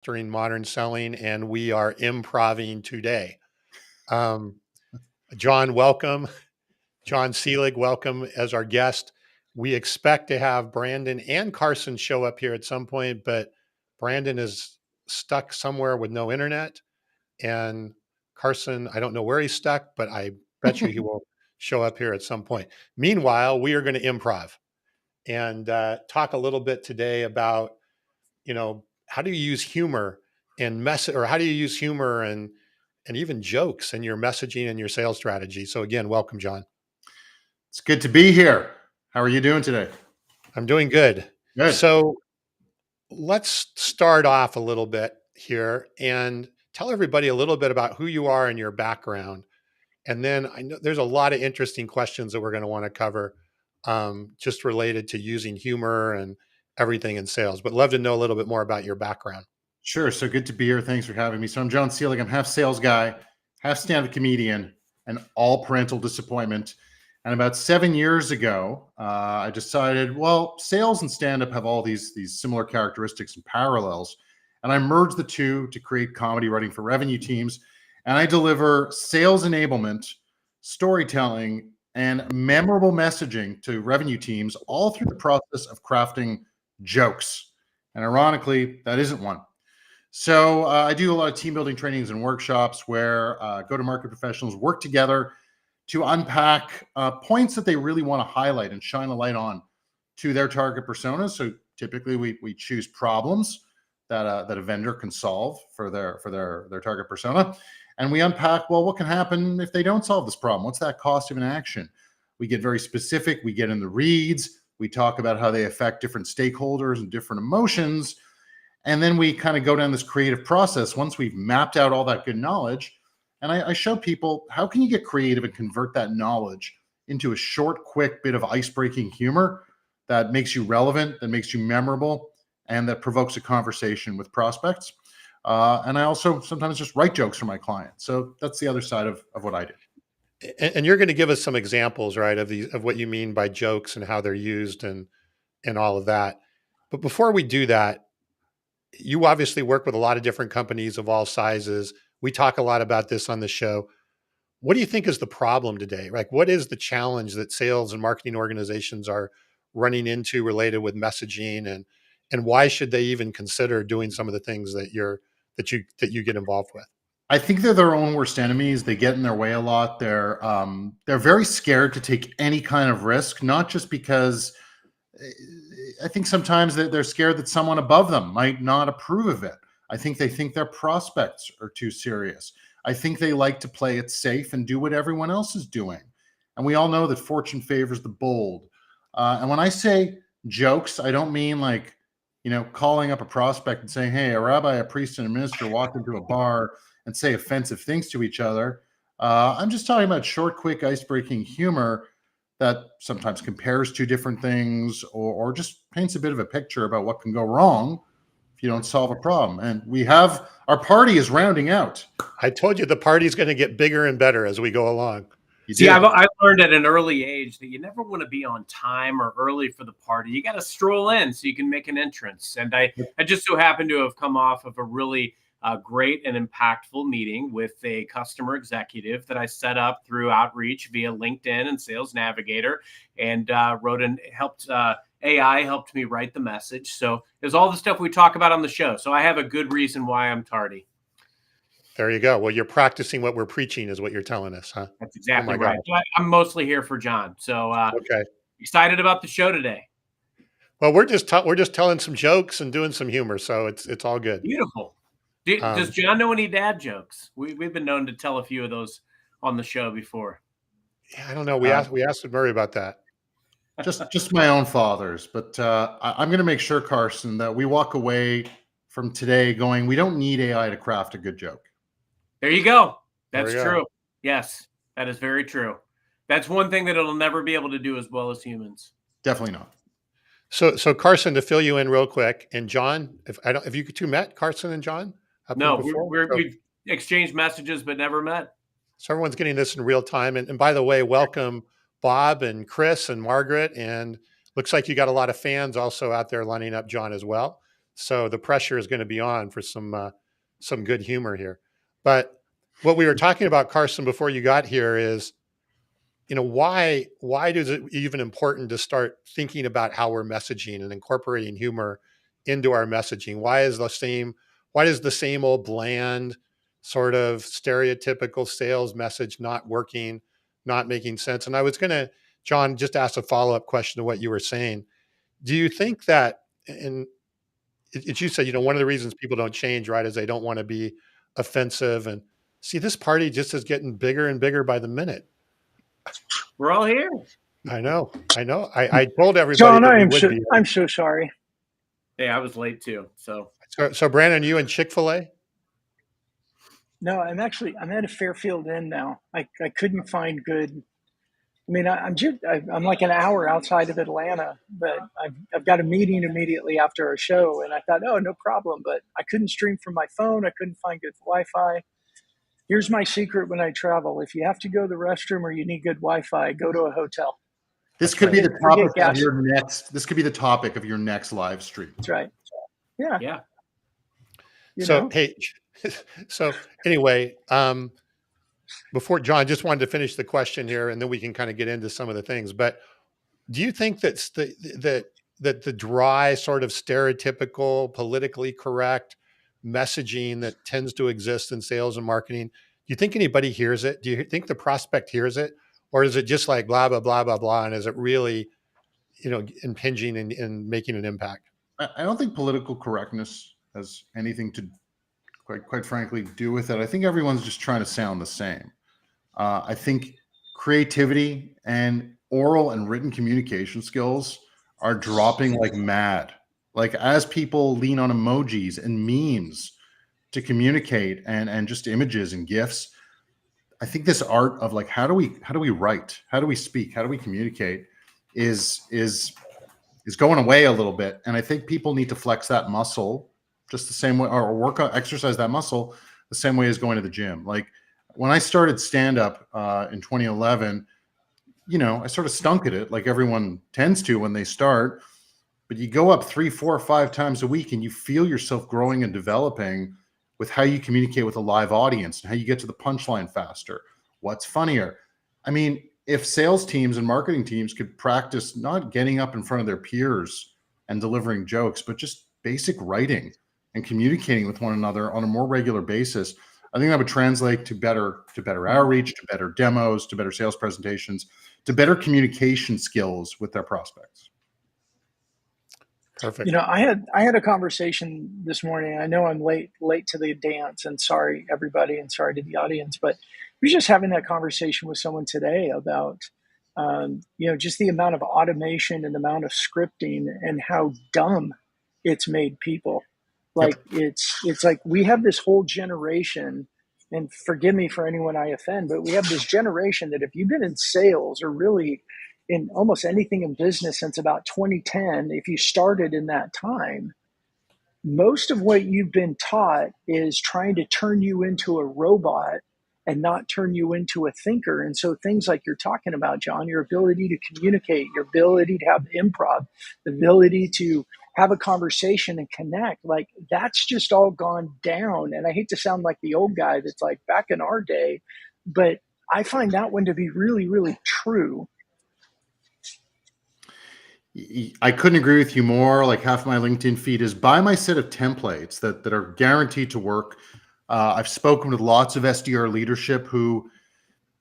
Mastering Modern Selling, and we are improving today. Um, Jon, welcome. Jon Selig, welcome as our guest. We expect to have Brandon and Carson show up here at some point, but Brandon is stuck somewhere with no internet. And Carson, I don't know where he's stuck, but I bet you he will show up here at some point. Meanwhile, we are going to improv and talk a little bit today about, how do you use humor and or how do you use humor and even jokes in your messaging and your sales strategy? So again, welcome, Jon. It's good to be here. How are you doing today? I'm doing good. Good. So let's start off a little bit here and tell everybody a little bit about who you are and your background. And then I know there's a lot of interesting questions that we're going to want to cover, just related to using humor and everything in sales, but love to know a little bit more about your background. Sure. So good to be here. Thanks for having me. So I'm Jon Selig. I'm half sales guy, half stand-up comedian, and all parental disappointment. And about 7 years ago, I decided, well, sales and stand-up have all these similar characteristics and parallels. And I merged the two to create comedy writing for revenue teams. And I deliver sales enablement, storytelling, and memorable messaging to revenue teams all through the process of crafting jokes. And ironically, that isn't one. So I do a lot of team building trainings and workshops where go-to-market professionals work together to unpack points that they really want to highlight and shine a light on to their target persona. So typically we choose problems that a vendor can solve for their target persona. And we unpack, well, what can happen if they don't solve this problem? What's that cost of inaction? We get very specific. We get in the reads. We talk about how they affect different stakeholders and different emotions. And then we kind of go down this creative process once we've mapped out all that good knowledge. And I show people, how can you get creative and convert that knowledge into a short, quick bit of ice-breaking humor that makes you relevant, that makes you memorable, and that provokes a conversation with prospects. And I also sometimes just write jokes for my clients. So that's the other side of what I do. And you're going to give us some examples, right, of what you mean by jokes and how they're used and all of that. But before we do that, you obviously work with a lot of different companies of all sizes. We talk a lot about this on the show. What do you think is the problem today? Like, what is the challenge that sales and marketing organizations are running into related with messaging, and why should they even consider doing some of the things that you get involved with? I think they're their own worst enemies. They get in their way a lot. They're very scared to take any kind of risk, not just because I think sometimes they're scared that someone above them might not approve of it. I think they think their prospects are too serious. I think they like to play it safe and do what everyone else is doing. And we all know that fortune favors the bold. And when I say jokes, I don't mean like, calling up a prospect and saying, hey, a rabbi, a priest, and a minister walk into a bar and say offensive things to each other. I'm just talking about short, quick, ice-breaking humor that sometimes compares two different things or just paints a bit of a picture about what can go wrong if you don't solve a problem. And our party is rounding out. I told you the party's going to get bigger and better as we go along. I learned at an early age that you never want to be on time or early for the party. You got to stroll in so you can make an entrance. And I just so happened to have come off of a really great and impactful meeting with a customer executive that I set up through outreach via LinkedIn and Sales Navigator, and AI helped me write the message. So there's all the stuff we talk about on the show. So I have a good reason why I'm tardy. There you go. Well, you're practicing what we're preaching is what you're telling us, huh? That's exactly right. I'm mostly here for Jon. So okay. Excited about the show today. Well, we're just telling some jokes and doing some humor. So it's all good. Beautiful. Does Jon know any dad jokes? We've been known to tell a few of those on the show before. Yeah, I don't know. We asked Murray about that. Just my own father's, but I'm going to make sure, Carson, that we walk away from today going, we don't need AI to craft a good joke. There you go. That's true. Yes, that is very true. That's one thing that it'll never be able to do as well as humans. Definitely not. So Carson, to fill you in real quick, and Jon, if you two met, Carson and Jon? No, we've exchanged messages but never met. So everyone's getting this in real time. And by the way, welcome Bob and Chris and Margaret. And looks like you got a lot of fans also out there lining up Jon as well. So the pressure is going to be on for some good humor here. But what we were talking about, Carson, before you got here is, why is it even important to start thinking about how we're messaging and incorporating humor into our messaging? Why does the same old bland sort of stereotypical sales message not working, not making sense? And I was going to, Jon, just ask a follow-up question to what you were saying. Do you think that, and you said, one of the reasons people don't change, right, is they don't want to be offensive, and see, this party just is getting bigger and bigger by the minute. We're all here. I know. I told everybody Jon, that we would be. I'm so sorry. Hey, I was late too. So Brandon, you in Chick-fil-A? No, I'm at a Fairfield Inn now. I couldn't find good. I mean, I'm like an hour outside of Atlanta, but I've got a meeting immediately after our show, and I thought, oh, no problem. But I couldn't stream from my phone. I couldn't find good Wi-Fi. Here's my secret when I travel: if you have to go to the restroom or you need good Wi-Fi, go to a hotel. This could be the topic of your next. This could be the topic of your next live stream. That's right. Yeah. Yeah. Hey, so anyway, before Jon, just wanted to finish the question here, and then we can kind of get into some of the things. But do you think that the dry, sort of stereotypical, politically correct messaging that tends to exist in sales and marketing, do you think anybody hears it? Do you think the prospect hears it? Or is it just like blah, blah, blah, blah, blah? And is it really, impinging and making an impact? I don't think political correctness has anything to, quite frankly, do with it. I think everyone's just trying to sound the same. I think creativity and oral and written communication skills are dropping like mad. Like, as people lean on emojis and memes to communicate and just images and GIFs, I think this art of like, how do we write? How do we speak? How do we communicate is going away a little bit. And I think people need to flex that muscle just the same way, or exercise that muscle the same way as going to the gym. Like, when I started stand-up in 2011, I sort of stunk at it, like everyone tends to when they start. But you go up 3, 4, 5 times a week and you feel yourself growing and developing with how you communicate with a live audience and how you get to the punchline faster. What's funnier? I mean, if sales teams and marketing teams could practice not getting up in front of their peers and delivering jokes, but just basic writing and communicating with one another on a more regular basis, I think that would translate to better outreach, to better demos, to better sales presentations, to better communication skills with their prospects. Perfect. I had a conversation this morning. I know I'm late to the dance, and sorry everybody, and sorry to the audience, but we were just having that conversation with someone today about just the amount of automation and the amount of scripting and how dumb it's made people. Like, it's like we have this whole generation, and forgive me for anyone I offend, but we have this generation that if you've been in sales or really in almost anything in business since about 2010, if you started in that time, most of what you've been taught is trying to turn you into a robot and not turn you into a thinker. And so things like you're talking about, Jon, your ability to communicate, your ability to have improv, the ability to have a conversation and connect, like, that's just all gone down. And I hate to sound like the old guy that's like back in our day, but I find that one to be really, really true. I couldn't agree with you more. Like, half my LinkedIn feed is buy my set of templates that are guaranteed to work. I've spoken with lots of SDR leadership who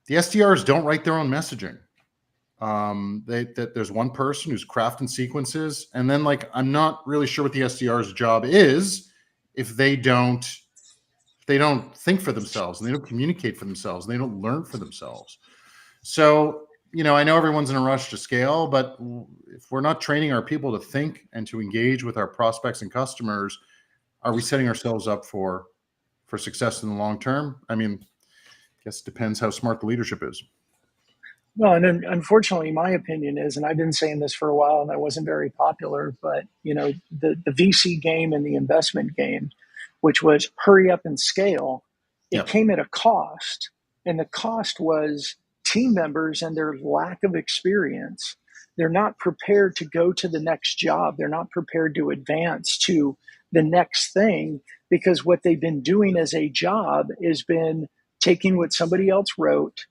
the SDRs don't write their own messaging. There's one person who's crafting sequences, and then, like, I'm not really sure what the SDR's job is if they don't think for themselves and they don't communicate for themselves and they don't learn for themselves. So, I know everyone's in a rush to scale, but if we're not training our people to think and to engage with our prospects and customers, are we setting ourselves up for success in the long term? I mean, I guess it depends how smart the leadership is. Well, and unfortunately, my opinion is, and I've been saying this for a while, and I wasn't very popular, but the VC game and the investment game, which was hurry up and scale, it came at a cost, and the cost was team members and their lack of experience. They're not prepared to go to the next job. They're not prepared to advance to the next thing, because what they've been doing as a job has been taking what somebody else wrote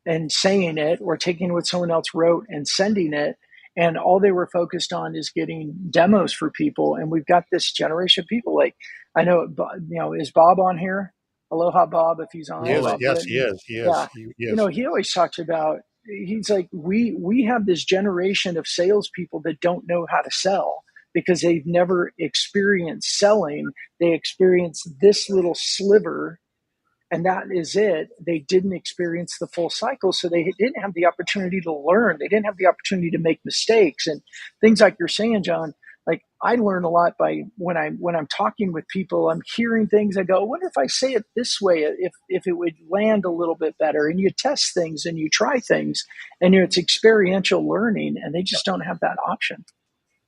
and saying it, or taking what someone else wrote and sending it. And all they were focused on is getting demos for people. And we've got this generation of people. Like, I know, is Bob on here? Aloha, Bob, if he's on. Yes, Bob yes, he Britton. is. He is. Yeah. He is. He always talks about, he's like, we have this generation of salespeople that don't know how to sell because they've never experienced selling. They experienced this little sliver, and that is it. They didn't experience the full cycle, so they didn't have the opportunity to learn. They didn't have the opportunity to make mistakes and things like you're saying, John. Like, I learn a lot by when I'm talking with people. I'm hearing things. I go, I wonder if I say it this way, if it would land a little bit better. And you test things and you try things, and it's experiential learning, and they just don't have that option.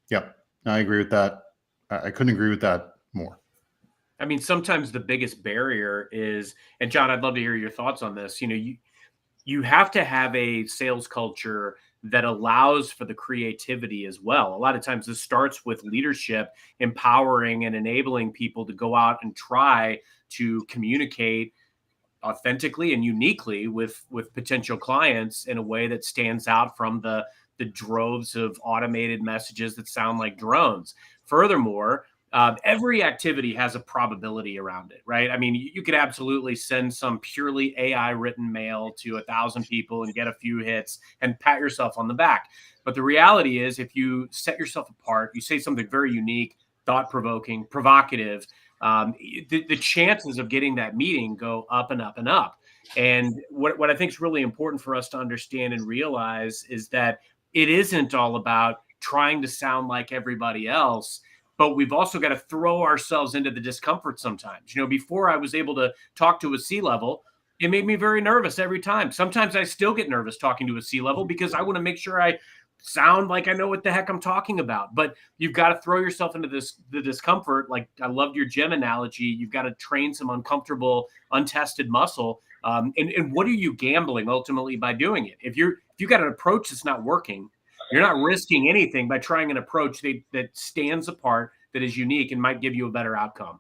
Yep, I agree with that. I couldn't agree with that more. I mean, sometimes the biggest barrier is, and John, I'd love to hear your thoughts on this. You have to have a sales culture that allows for the creativity as well. A lot of times this starts with leadership, empowering and enabling people to go out and try to communicate authentically and uniquely with potential clients in a way that stands out from the droves of automated messages that sound like drones. Furthermore, every activity has a probability around it, right? I mean, you could absolutely send some purely AI written mail to 1,000 people and get a few hits and pat yourself on the back. But the reality is, if you set yourself apart, you say something very unique, thought-provoking, provocative, the chances of getting that meeting go up and up and up. And what I think is really important for us to understand and realize is that it isn't all about trying to sound like everybody else, but we've also got to throw ourselves into the discomfort sometimes. Before I was able to talk to a C-level, it made me very nervous every time. Sometimes I still get nervous talking to a C-level because I want to make sure I sound like I know what the heck I'm talking about. But you've got to throw yourself into the discomfort. Like, I loved your gym analogy. You've got to train some uncomfortable, untested muscle. And what are you gambling ultimately by doing it? If you got an approach that's not working, you're not risking anything by trying an approach that stands apart, that is unique, and might give you a better outcome.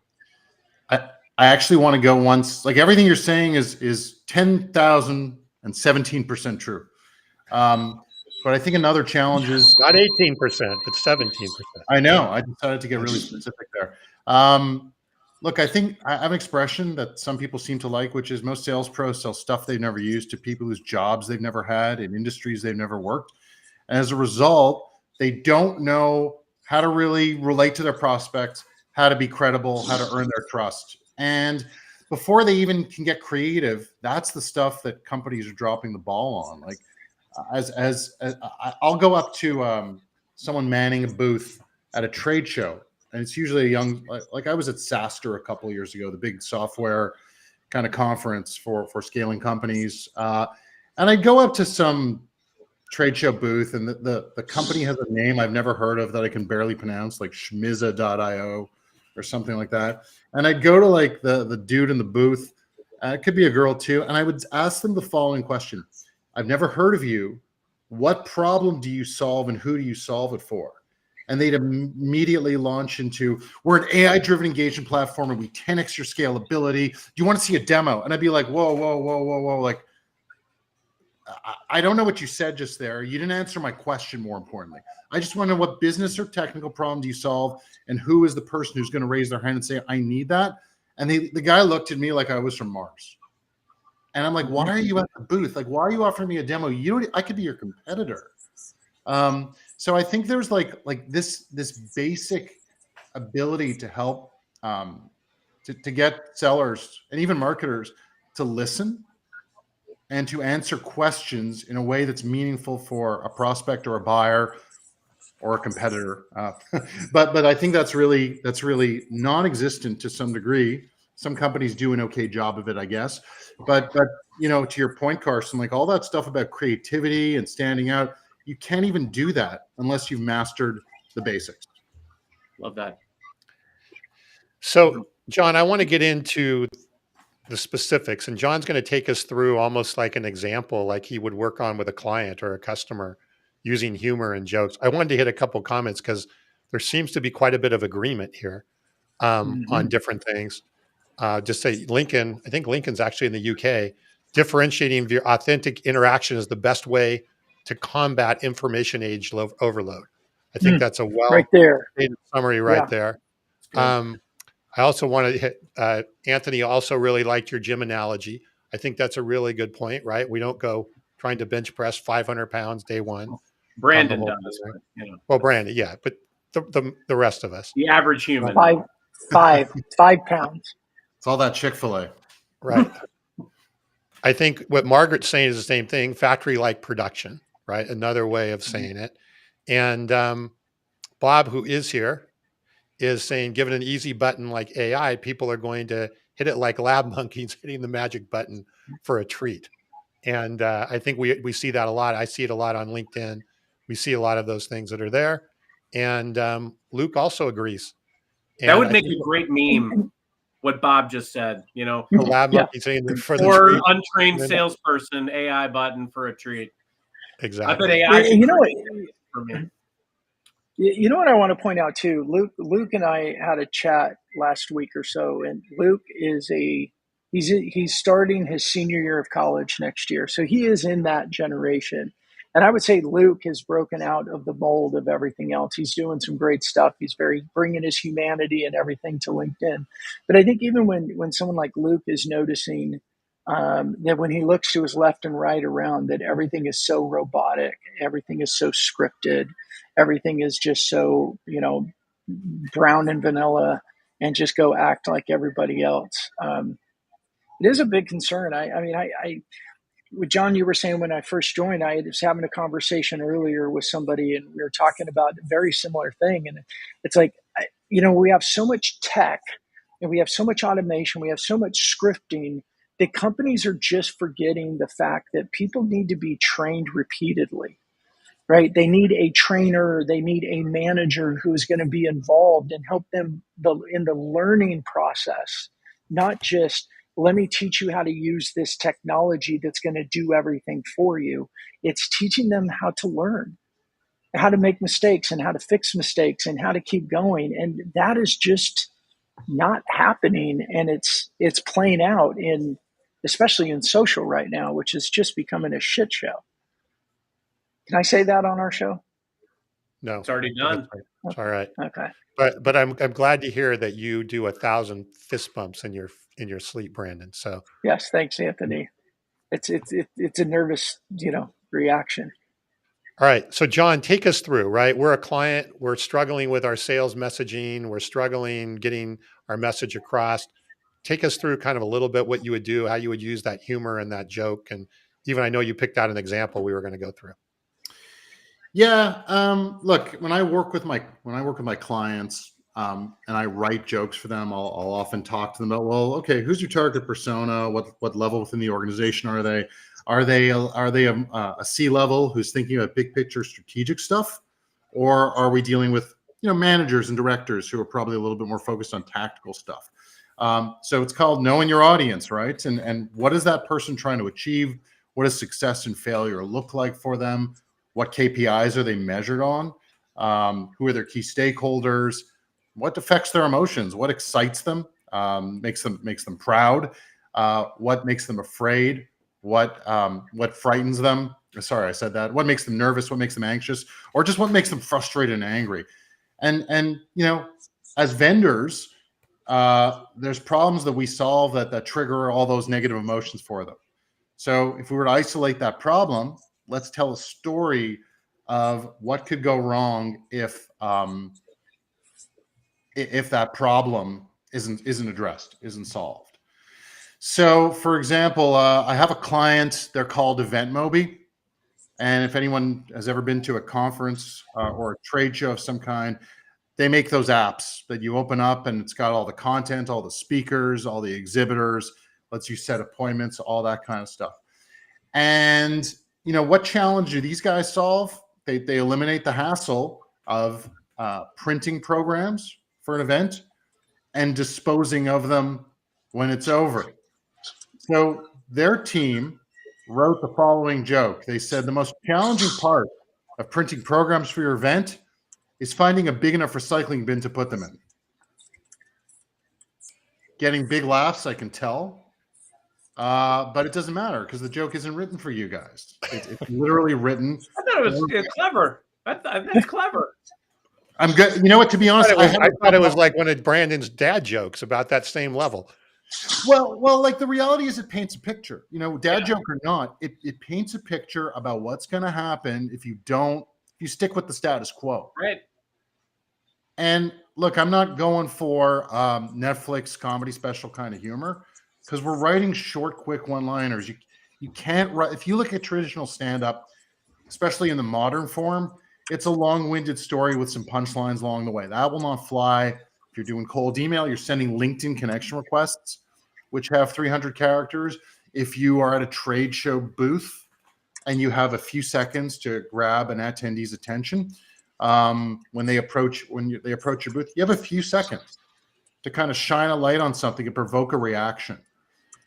I actually want to go once. Like, everything you're saying is 10,017% true. But I think another challenge is not 18%, but 17%. I know. I decided to get really specific there. Look, I think I have an expression that some people seem to like, which is most sales pros sell stuff they've never used to people whose jobs they've never had in industries they've never worked. And as a result, they don't know how to really relate to their prospects, how to be credible, how to earn their trust. And before they even can get creative, that's the stuff that companies are dropping the ball on. Like, as I'll go up to someone manning a booth at a trade show, and it's usually a young, like I was at SaaStr a couple of years ago, the big software kind of conference for scaling companies, and I'd go up to some trade show booth, and the company has a name I've never heard of that I can barely pronounce, like Schmiza.io or something like that. And I'd go to like the dude in the booth, it could be a girl too, and I would ask them the following question: I've never heard of you. What problem do you solve, and who do you solve it for? And they'd immediately launch into, we're an AI-driven engagement platform and we 10x your scalability. Do you want to see a demo? And I'd be like, whoa, whoa, whoa, whoa, whoa. Like, I don't know what you said just there. You didn't answer my question, more importantly. I just want to know what business or technical problem do you solve, and who is the person who's going to raise their hand and say, I need that? And the guy looked at me like I was from Mars. And I'm like, why are you at the booth? Like, why are you offering me a demo? I could be your competitor. So I think there's like this basic ability to help to get sellers and even marketers to listen and to answer questions in a way that's meaningful for a prospect or a buyer or a competitor. But I think that's really non-existent to some degree. Some companies do an okay job of it, I guess. But to your point, Carson, like all that stuff about creativity and standing out, you can't even do that unless you've mastered the basics. Love that. So, John, I want to get into the specifics, and John's going to take us through almost like an example, like he would work on with a client or a customer, using humor and jokes. I wanted to hit a couple comments because there seems to be quite a bit of agreement here. on different things. Just say Lincoln, I think Lincoln's actually in the UK, differentiating the authentic interaction is the best way to combat information age overload. I think that's a right there. stated summary right Yeah. there. I also want to hit, Anthony also really liked your gym analogy. I think that's a really good point, right? We don't go trying to bench press 500 pounds day one. Brandon does, but, you know. Well, Brandon, yeah, but the rest of us. The average human. 5 pounds. It's all that Chick-fil-A. Right. I think what Margaret's saying is the same thing, factory-like production, right? Another way of saying it. And Bob, who is here, is saying, given an easy button like AI, people are going to hit it like lab monkeys hitting the magic button for a treat. And I think we see that a lot. I see it a lot on LinkedIn. We see a lot of those things that are there. And Luke also agrees. And that would make a great meme, what Bob just said, you know. The lab monkey saying that for the or treat. Untrained salesperson, AI button for a treat. Exactly. I bet AI you know what? For me. You know what I want to point out too. Luke and I had a chat last week or so, and Luke is he's starting his senior year of college next year, so he is in that generation. And I would say Luke has broken out of the mold of everything else. He's doing some great stuff. He's bringing his humanity and everything to LinkedIn. But I think even when someone like Luke is noticing that when he looks to his left and right around, that everything is so robotic, everything is so scripted, everything is just so, you know, brown and vanilla, and just go act like everybody else. It is a big concern. I mean, with John, you were saying when I first joined, I was having a conversation earlier with somebody, and we were talking about a very similar thing. And it's like, you know, we have so much tech, and we have so much automation, we have so much scripting, that companies are just forgetting the fact that people need to be trained repeatedly, right? They need a trainer, they need a manager who's going to be involved and help them in the learning process, not just, let me teach you how to use this technology that's going to do everything for you. It's teaching them how to learn, how to make mistakes and how to fix mistakes and how to keep going. And that is just not happening. And it's playing out especially in social right now, which is just becoming a shit show. Can I say that on our show? No, it's already done. It's all right. Okay. But I'm glad to hear that you do 1,000 fist bumps in your sleep, Brandon. So yes, thanks, Anthony. It's a nervous, reaction. All right. So Jon, take us through, right? We're a client, we're struggling with our sales messaging, we're struggling getting our message across. Take us through kind of a little bit what you would do, how you would use that humor and that joke. And even I know you picked out an example we were going to go through. Yeah. Look, when I work with my clients, and I write jokes for them, I'll often talk to them about, well, okay, who's your target persona? What level within the organization are they? Are they a C-level who's thinking about big picture strategic stuff, or are we dealing with managers and directors who are probably a little bit more focused on tactical stuff? So it's called knowing your audience, right? And what is that person trying to achieve? What does success and failure look like for them? What KPIs are they measured on? Who are their key stakeholders? What affects their emotions? What excites them? Makes them proud? What makes them afraid? What frightens them? Sorry, I said that. What makes them nervous? What makes them anxious? Or just what makes them frustrated and angry? And as vendors, there's problems that we solve that trigger all those negative emotions for them. So if we were to isolate that problem, let's tell a story of what could go wrong if that problem isn't addressed, isn't solved. So, for example, I have a client. They're called EventMobi, and if anyone has ever been to a conference or a trade show of some kind, they make those apps that you open up, and it's got all the content, all the speakers, all the exhibitors, lets you set appointments, all that kind of stuff. And what challenge do these guys solve? They eliminate the hassle of printing programs for an event and disposing of them when it's over. So their team wrote the following joke. They said the most challenging part of printing programs for your event is finding a big enough recycling bin to put them in. getting big laughs, I can tell. But it doesn't matter because the joke isn't written for you guys. It's literally written. I thought it was clever. That's clever. I'm good. You know what? To be honest, I thought it was like one of Brandon's dad jokes about that same level. Well, like the reality is it paints a picture. You know, dad joke or not, it paints a picture about what's going to happen if you stick with the status quo. Right. And look, I'm not going for Netflix comedy special kind of humor because we're writing short, quick one-liners. You can't write. If you look at traditional stand-up, especially in the modern form, it's a long-winded story with some punchlines along the way. That will not fly. If you're doing cold email, you're sending LinkedIn connection requests, which have 300 characters. If you are at a trade show booth and you have a few seconds to grab an attendee's attention, when they approach your booth, you have a few seconds to kind of shine a light on something and provoke a reaction.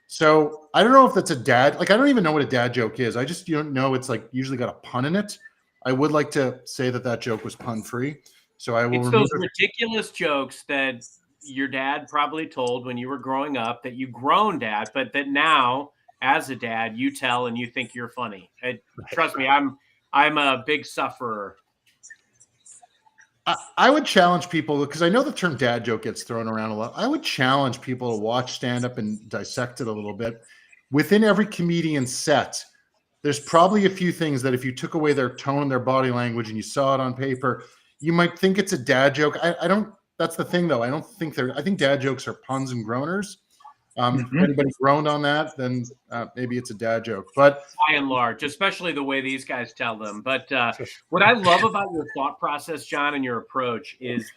So I don't know if that's a dad, like I don't even know what a dad joke is. I just know it's like usually got a pun in it. I would like to say that joke was pun free. So I will. It's those ridiculous jokes that your dad probably told when you were growing up that you groaned at, but that now as a dad you tell and you think you're funny. Trust me, I'm a big sufferer. I would challenge people because I know the term dad joke gets thrown around a lot. I would challenge people to watch stand up and dissect it a little bit. Within every comedian set, there's probably a few things that if you took away their tone and their body language and you saw it on paper, you might think it's a dad joke. I don't. That's the thing, though. I don't think I think dad jokes are puns and groaners. If anybody groaned on that, then maybe it's a dad joke. But by and large, especially the way these guys tell them. But what I love about your thought process, Jon, and your approach is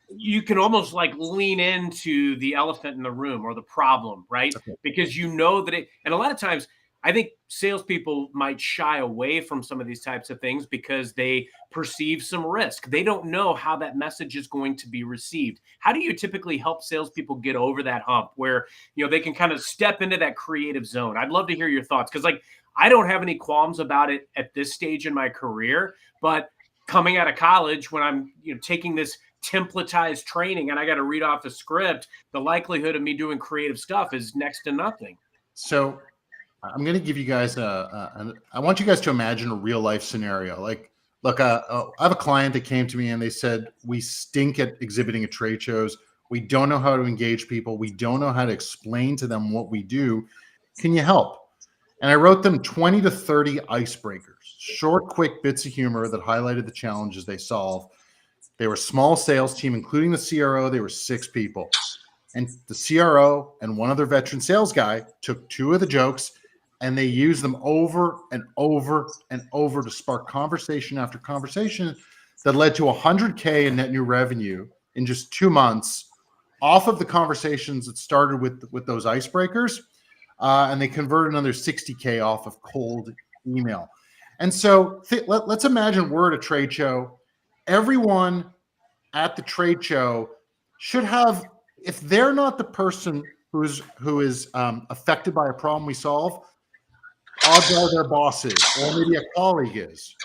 you can almost like lean into the elephant in the room or the problem, right? Okay. Because you know that and a lot of times I think salespeople might shy away from some of these types of things because they perceive some risk. They don't know how that message is going to be received. How do you typically help salespeople get over that hump where, they can kind of step into that creative zone? I'd love to hear your thoughts because I don't have any qualms about it at this stage in my career, but coming out of college when I'm, taking this templatized training and I got to read off a script, the likelihood of me doing creative stuff is next to nothing. So I'm going to give you guys I want you guys to imagine a real life scenario. Like, look, I have a client that came to me and they said, we stink at exhibiting at trade shows. We don't know how to engage people. We don't know how to explain to them what we do. Can you help? And I wrote them 20 to 30 icebreakers, short, quick bits of humor that highlighted the challenges they solve. They were a small sales team, including the CRO. They were 6 people. And the CRO and one other veteran sales guy took 2 of the jokes and they used them over and over and over to spark conversation after conversation that led to $100K in net new revenue in just 2 months off of the conversations that started with those icebreakers. And they converted another $60K off of cold email. And so let's imagine we're at a trade show. Everyone at the trade show should have, if they're not the person who is affected by a problem we solve, odds are their bosses or maybe a colleague is.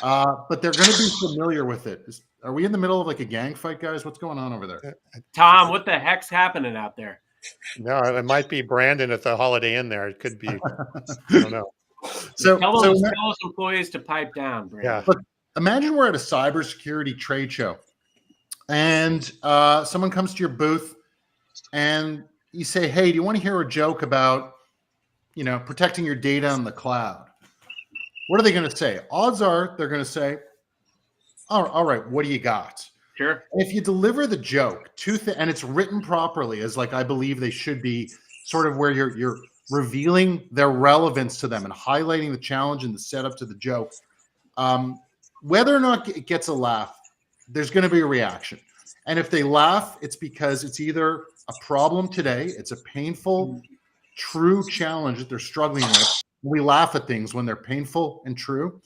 But they're going to be familiar with it. Are we in the middle of like a gang fight, guys? What's going on over there? Tom, what the heck's happening out there? No, it might be Brandon at the Holiday Inn there. It could be. I don't know. Tell those employees to pipe down, Brandon. Yeah. Look, imagine we're at a cybersecurity trade show and someone comes to your booth and you say, hey, do you want to hear a joke about protecting your data on the cloud? What are they going to say? Odds are they're going to say, all right, what do you got? Sure. If you deliver the joke and it's written properly, as like I believe they should be, sort of where you're revealing their relevance to them and highlighting the challenge and the setup to the joke, whether or not it gets a laugh, there's going to be a reaction. And if they laugh, it's because it's either a problem today, it's a painful, true challenge that they're struggling with. We laugh at things when they're painful and true.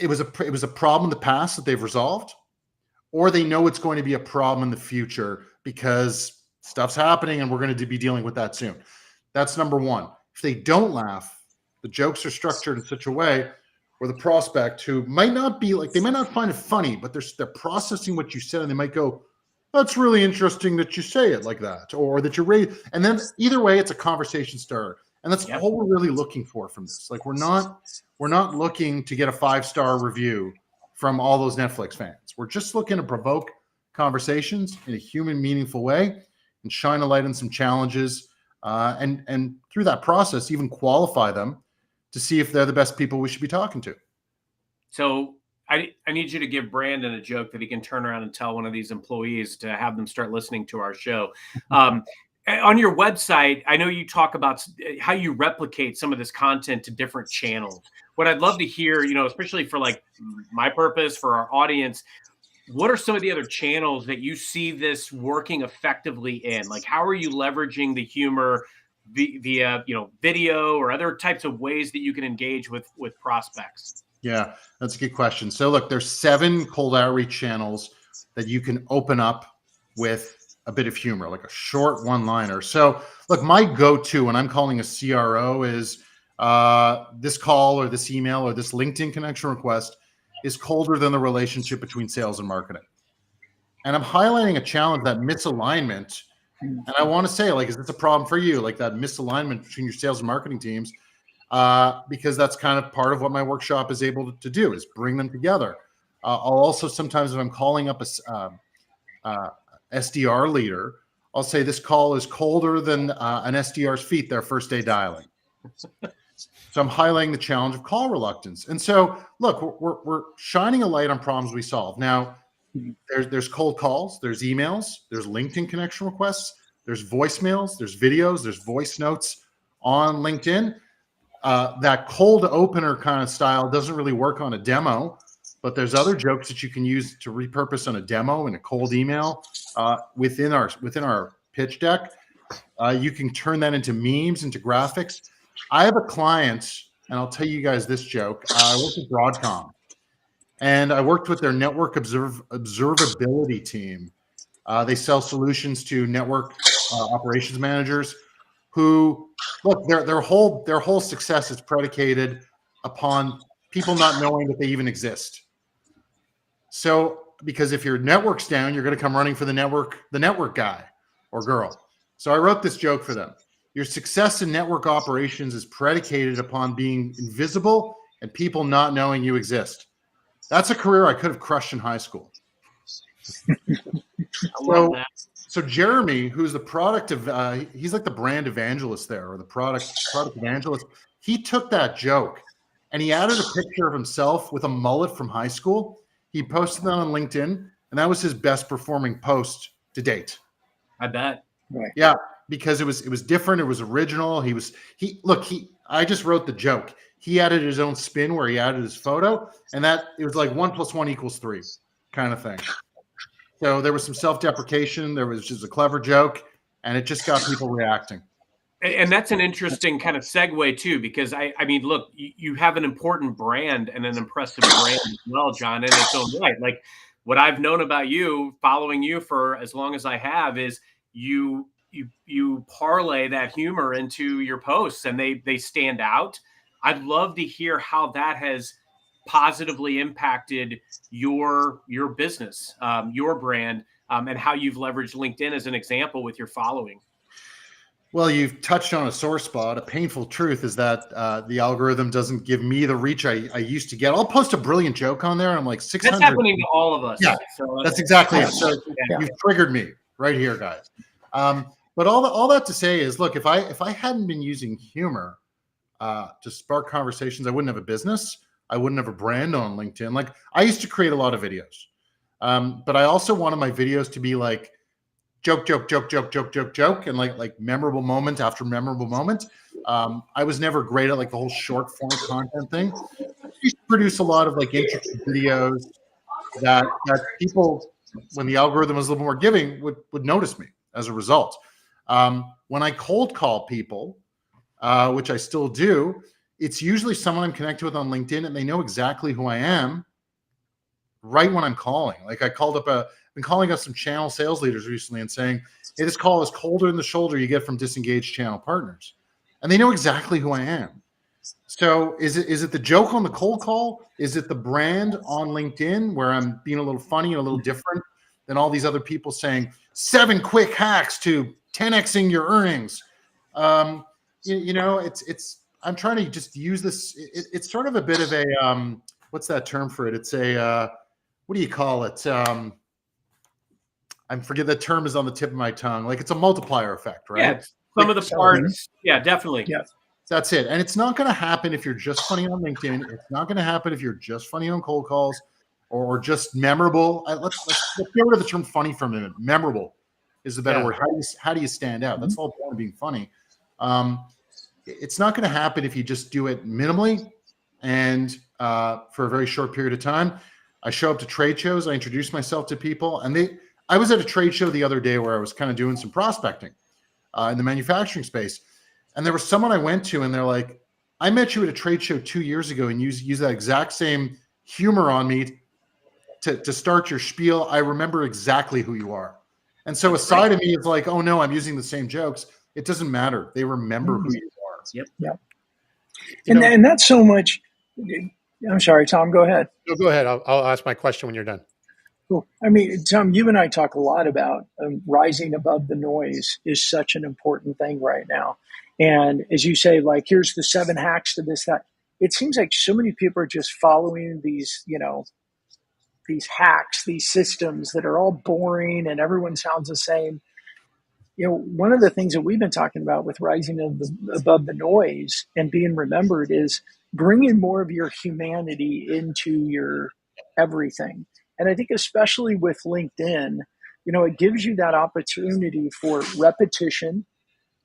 It was a problem in the past that they've resolved, or they know it's going to be a problem in the future because stuff's happening and we're going to be dealing with that soon. That's number one. If they don't laugh, the jokes are structured in such a way where the prospect, who might not be like, they might not find it funny, but they're processing what you said and they might go, That's really interesting that you say it like that, or that you raise. And then either way, it's a conversation starter, and that's all we're really looking for from this. Like we're not looking to get a 5-star review from all those Netflix fans. We're just looking to provoke conversations in a human, meaningful way, and shine a light on some challenges, and through that process, even qualify them to see if they're the best people we should be talking to. So I need you to give Brandon a joke that he can turn around and tell one of these employees to have them start listening to our show. On your website, I know you talk about how you replicate some of this content to different channels. What I'd love to hear, especially for like my purpose, for our audience, what are some of the other channels that you see this working effectively in? Like, how are you leveraging the humor via, video or other types of ways that you can engage with prospects? Yeah, that's a good question. So look, there's 7 cold outreach channels that you can open up with a bit of humor, like a short one-liner. So look, my go-to when I'm calling a CRO is this call or this email or this LinkedIn connection request is colder than the relationship between sales and marketing. And I'm highlighting a challenge, that misalignment. And I want to say, like, is this a problem for you? Like that misalignment between your sales and marketing teams, because that's kind of part of what my workshop is able to do, is bring them together. I'll also sometimes, if I'm calling up a SDR leader, I'll say this call is colder than an SDR's feet their first day dialing. So I'm highlighting the challenge of call reluctance. And so, look, we're shining a light on problems we solve. Now, there's cold calls, there's emails, there's LinkedIn connection requests, there's voicemails, there's videos, there's voice notes on LinkedIn. That cold opener kind of style doesn't really work on a demo, but there's other jokes that you can use to repurpose on a demo in a cold email within our pitch deck. You can turn that into memes, into graphics. I have a client, and I'll tell you guys this joke. I worked with Broadcom, and I worked with their network observability team. They sell solutions to network operations managers who, look, their whole success is predicated upon people not knowing that they even exist. So, because if your network's down, you're going to come running for the network guy or girl. So I wrote this joke for them. Your success in network operations is predicated upon being invisible and people not knowing you exist. That's a career I could have crushed in high school. So Jeremy, who's the product of, he's like the brand evangelist there, or the product evangelist. He took that joke and he added a picture of himself with a mullet from high school. He posted that on LinkedIn, and that was his best performing post to date. I bet. Right. Yeah, because it was different. It was original. I just wrote the joke. He added his own spin where he added his photo, and that it was like 1 + 1 = 3 kind of thing. So there was some self-deprecation. There was just a clever joke, and it just got people reacting. And that's an interesting kind of segue too, because I mean, look, you have an important brand and an impressive brand as well, John, in its own right. Like what I've known about you, following you for as long as I have, is you parlay that humor into your posts, and they stand out. I'd love to hear how that has positively impacted your business, your brand, and how you've leveraged LinkedIn as an example with your following. Well, you've touched on a sore spot. A painful truth is that the algorithm doesn't give me the reach I used to get. I'll post a brilliant joke on there, and I'm like 600. That's happening to all of us. Yeah, so that's exactly it. So you've triggered me right here, guys. But all that to say is, look, if I hadn't been using humor to spark conversations, I wouldn't have a business. I wouldn't have a brand on LinkedIn. Like I used to create a lot of videos, but I also wanted my videos to be like joke, and like memorable moment after memorable moment. I was never great at like the whole short form content thing. I used to produce a lot of like interesting videos that people, when the algorithm was a little more giving, would notice me as a result. When I cold call people, which I still do, it's usually someone I'm connected with on LinkedIn, and they know exactly who I am right when I'm calling. Like I've been calling up some channel sales leaders recently and saying, hey, this call is colder than the shoulder you get from disengaged channel partners. And they know exactly who I am. So is it the joke on the cold call? Is it the brand on LinkedIn where I'm being a little funny and a little different than all these other people saying 7 quick hacks to 10xing your earnings. I'm trying to just use this. It's sort of a bit of a, what's that term for it? It's a, what do you call it? I forget, the term is on the tip of my tongue. Like, it's a multiplier effect, right? Yeah, some of the parts. Yeah, definitely. Yeah. That's it. And it's not going to happen if you're just funny on LinkedIn. It's not going to happen if you're just funny on cold calls or just memorable. Let's get rid of the term funny for a minute. Memorable is the better word. How do you stand out? That's the whole point of being funny. It's not going to happen if you just do it minimally and for a very short period of time. I show up to trade shows. I introduce myself to people. And I was at a trade show the other day where I was kind of doing some prospecting in the manufacturing space. And there was someone I went to, and they're like, I met you at a trade show 2 years ago and use that exact same humor on me to start your spiel. I remember exactly who you are. And so a side of me is like, oh no, I'm using the same jokes. It doesn't matter. They remember who you are. Yep. Yep. And that's so much. I'm sorry, Tom, go ahead. No, go ahead. I'll ask my question when you're done. Cool. I mean, Tom, you and I talk a lot about rising above the noise is such an important thing right now. And as you say, like, here's the 7 hacks to this, that. It seems like so many people are just following these, these hacks, these systems that are all boring and everyone sounds the same. One of the things that we've been talking about with rising above the noise and being remembered is bringing more of your humanity into your everything. And I think especially with LinkedIn, it gives you that opportunity for repetition.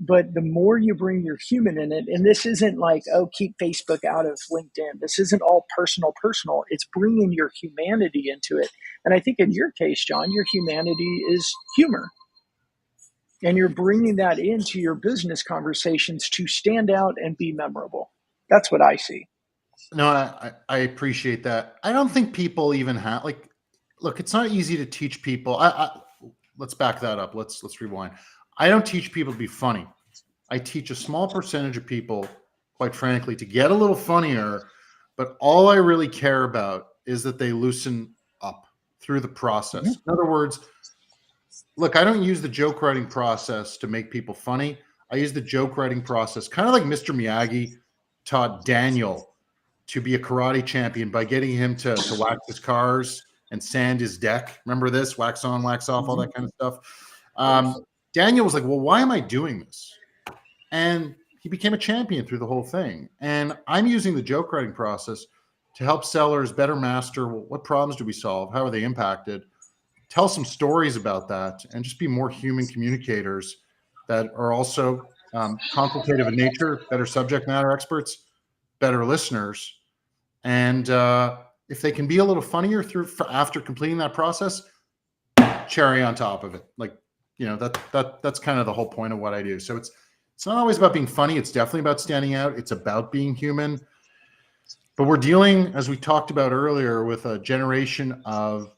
But the more you bring your human in it, and this isn't like, oh, keep Facebook out of LinkedIn. This isn't all personal. It's bringing your humanity into it. And I think in your case, Jon, your humanity is humor. And you're bringing that into your business conversations to stand out and be memorable. That's what I see. No, I appreciate that. I don't think people even have, like, look, it's not easy to teach people. Let's back that up. Let's rewind. I don't teach people to be funny. I teach a small percentage of people, quite frankly, to get a little funnier. But all I really care about is that they loosen up through the process. In other words, look, I don't use the joke writing process to make people funny. I use the joke writing process kind of like Mr. Miyagi taught Daniel to be a karate champion by getting him to wax his cars and sand his deck. Remember this? Wax on, wax off, all that kind of stuff. Daniel was like, well, why am I doing this? And he became a champion through the whole thing. And I'm using the joke writing process to help sellers better master, well, what problems do we solve? How are they impacted? Tell some stories about that and just be more human communicators that are also consultative in nature, better subject matter experts, better listeners. And if they can be a little funnier after completing that process, cherry on top of it. Like, that's kind of the whole point of what I do. So it's not always about being funny. It's definitely about standing out. It's about being human. But we're dealing, as we talked about earlier, with a generation of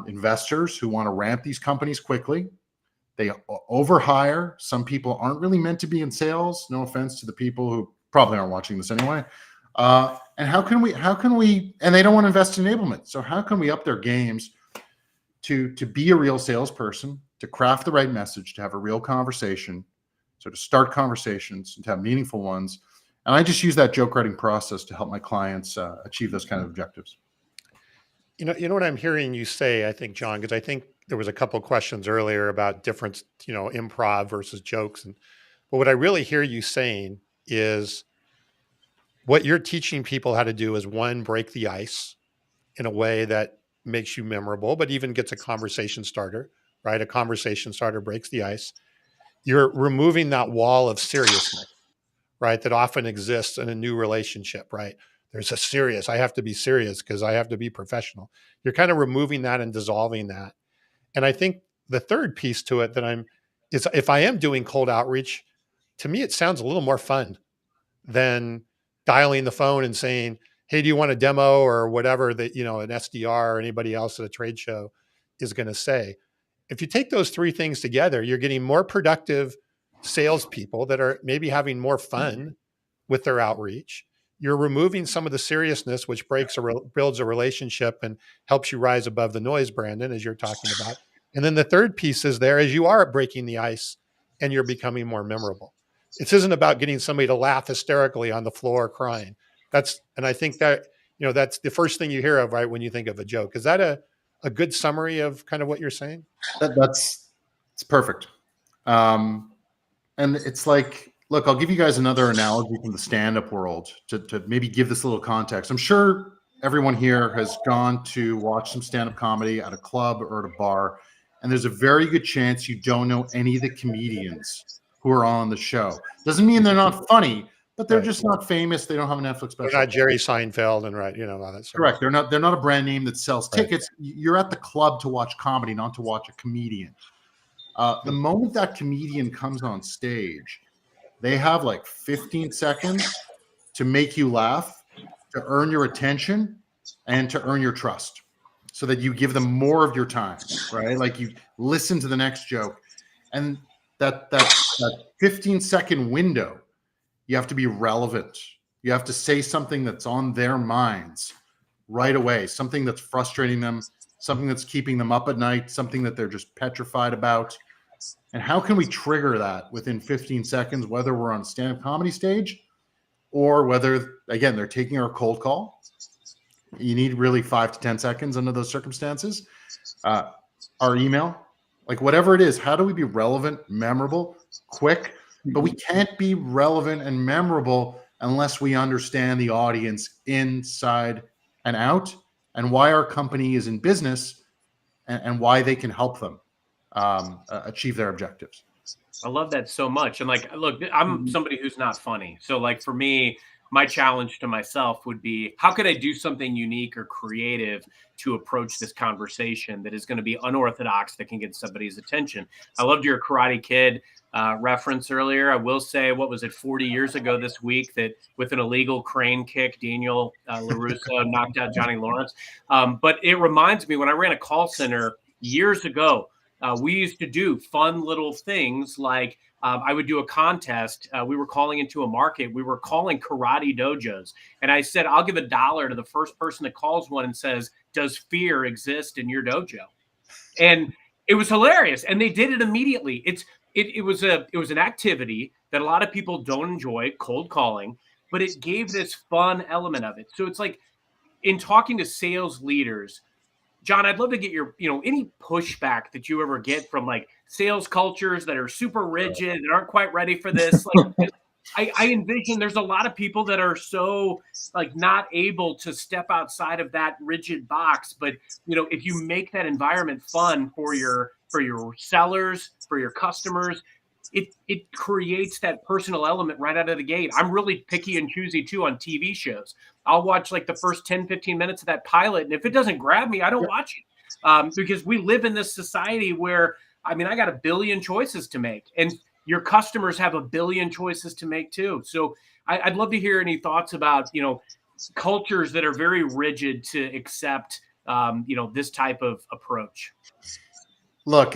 investors who want to ramp these companies quickly. They overhire. Some people aren't really meant to be in sales. No offense to the people who probably aren't watching this anyway. And how can we, and they don't want to invest in enablement. So how can we up their games to be a real salesperson, to craft the right message, to have a real conversation, so to start conversations and to have meaningful ones. And I just use that joke writing process to help my clients achieve those kind of objectives. You know what I'm hearing you say, I think, Jon, because I think there was a couple of questions earlier about difference, improv versus jokes. But what I really hear you saying is what you're teaching people how to do is, one, break the ice in a way that makes you memorable, but even gets a conversation starter, right? A conversation starter breaks the ice. You're removing that wall of seriousness, right? That often exists in a new relationship, right? There's I have to be serious because I have to be professional. You're kind of removing that and dissolving that. And I think the third piece to it is if I am doing cold outreach, to me, it sounds a little more fun than dialing the phone and saying, hey, do you want a demo or whatever that, an SDR or anybody else at a trade show is going to say. If you take those three things together, you're getting more productive salespeople that are maybe having more fun with their outreach. You're removing some of the seriousness, which builds a relationship and helps you rise above the noise, Brandon, as you're talking about. And then the third piece is there as you are breaking the ice and you're becoming more memorable. It isn't about getting somebody to laugh hysterically on the floor crying. And I think that, that's the first thing you hear of, right, when you think of a joke. Is that a good summary of kind of what you're saying? It's perfect. And it's like, look, I'll give you guys another analogy from the stand-up world to maybe give this a little context. I'm sure everyone here has gone to watch some stand-up comedy at a club or at a bar, and there's a very good chance you don't know any of the comedians who are on the show. Doesn't mean they're not funny, but they're just not famous. They don't have a Netflix special. They're not Jerry Seinfeld and all that stuff. Correct. They're not a brand name that sells tickets. You're at the club to watch comedy, not to watch a comedian. The moment that comedian comes on stage, they have like 15 seconds to make you laugh, to earn your attention, and to earn your trust, so that you give them more of your time, right? Like you listen to the next joke, and that 15-second window, you have to be relevant. You have to say something that's on their minds right away, something that's frustrating them, something that's keeping them up at night, something that they're just petrified about. And how can we trigger that within 15 seconds, whether we're on a stand-up comedy stage or whether, again, they're taking our cold call? You need really 5 to 10 seconds under those circumstances. Our email, like whatever it is, how do we be relevant, memorable, quick? But we can't be relevant and memorable unless we understand the audience inside and out, and why our company is in business, and why they can help them achieve their objectives. I love that so much. And like, look, I'm somebody who's not funny. So like for me, my challenge to myself would be, how could I do something unique or creative to approach this conversation that is going to be unorthodox, that can get somebody's attention? I loved your Karate Kid reference earlier. I will say, what was it, 40 years ago this week, that with an illegal crane kick, Daniel LaRusso knocked out Johnny Lawrence. But it reminds me, when I ran a call center years ago, we used to do fun little things like I would do a contest. We were calling into a market. We were calling karate dojos. And I said, I'll give $1 to the first person that calls one and says, does fear exist in your dojo? And it was hilarious. And they did it immediately. It was an activity that a lot of people don't enjoy, cold calling, but it gave this fun element of it. So it's like, in talking to sales leaders, Jon, I'd love to get your, any pushback that you ever get from like sales cultures that are super rigid and aren't quite ready for this. Like, I envision there's a lot of people that are so like not able to step outside of that rigid box. But if you make that environment fun for your sellers, for your customers, it creates that personal element right out of the gate. I'm really picky and choosy too on TV shows. I'll watch like the first 10, 15 minutes of that pilot. And if it doesn't grab me, I don't watch it. Because we live in this society where, I got 1 billion choices to make, and your customers have 1 billion choices to make too. So I'd love to hear any thoughts about, cultures that are very rigid to accept, this type of approach. Look,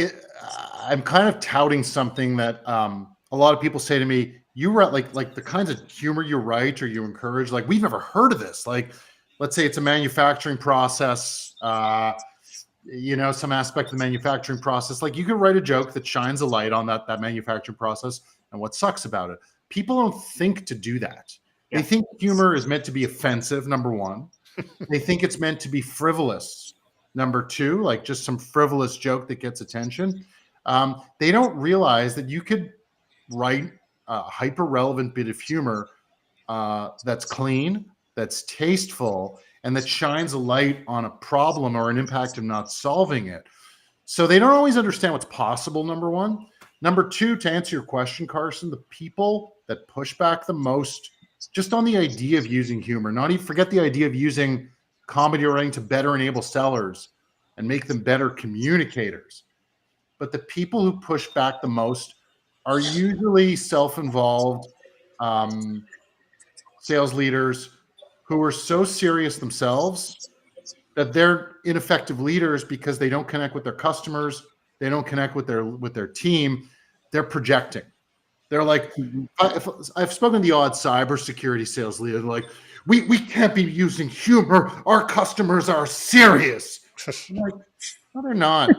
I'm kind of touting something that a lot of people say to me, you write like the kinds of humor you write or you encourage, like we've never heard of this. Like, let's say it's a manufacturing process, some aspect of the manufacturing process. Like you could write a joke that shines a light on that manufacturing process and what sucks about it. People don't think to do that. Yeah. They think humor is meant to be offensive, number one. They think it's meant to be frivolous, number two, like just some frivolous joke that gets attention. They don't realize that you could write a hyper-relevant bit of humor that's clean, that's tasteful, and that shines a light on a problem or an impact of not solving it. So they don't always understand what's possible, number one. Number two, to answer your question, Carson, the people that push back the most just on the idea of using humor, not even forget the idea of using comedy writing to better enable sellers and make them better communicators. But the people who push back the most are usually self-involved sales leaders who are so serious themselves that they're ineffective leaders because they don't connect with their customers. They don't connect with their team. They're projecting. They're like, I've spoken to the odd cybersecurity sales leader, like, we can't be using humor. Our customers are serious. I'm like, no, they're not.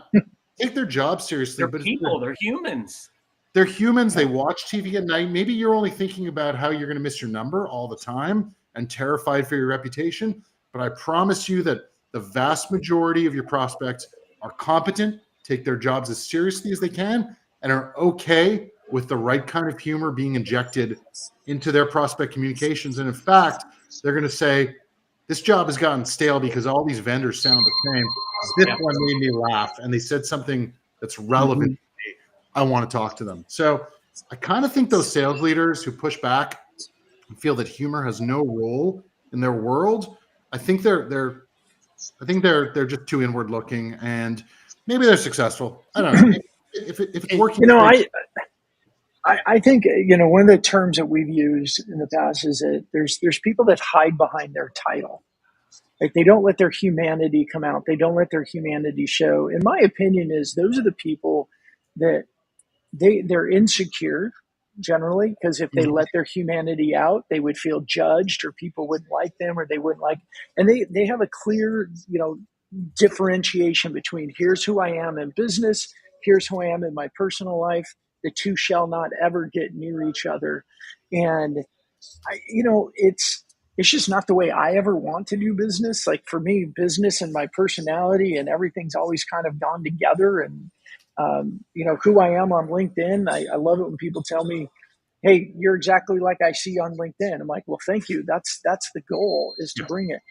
take their job seriously. They're But people. They're humans. they're humans. They watch TV at night. Maybe you're only thinking about how you're going to miss your number all the time and terrified for your reputation. But I promise you that the vast majority of your prospects are competent, take their jobs as seriously as they can, and are okay with the right kind of humor being injected into their prospect communications. And in fact, they're going to say, this job has gotten stale because all these vendors sound the same. This one made me laugh, and they said something that's relevant to me. I want to talk to them. So I kind of think those sales leaders who push back and feel that humor has no role in their world, I think they're just too inward looking, and maybe they're successful. I don't know. If it's working, you know, I think, one of the terms that we've used in the past is that there's people that hide behind their title. Like, they don't let their humanity come out. They don't let their humanity show. In my opinion, is those are the people that they're insecure generally, because if they let their humanity out, they would feel judged, or people wouldn't like them, or they wouldn't like, and they have a clear, differentiation between here's who I am in business, here's who I am in my personal life. The two shall not ever get near each other. And it's just not the way I ever want to do business. Like, for me, business and my personality and everything's always kind of gone together. And who I am on LinkedIn, I love it when people tell me, hey, you're exactly like I see on LinkedIn. I'm like, well, thank you. That's the goal, is to bring it.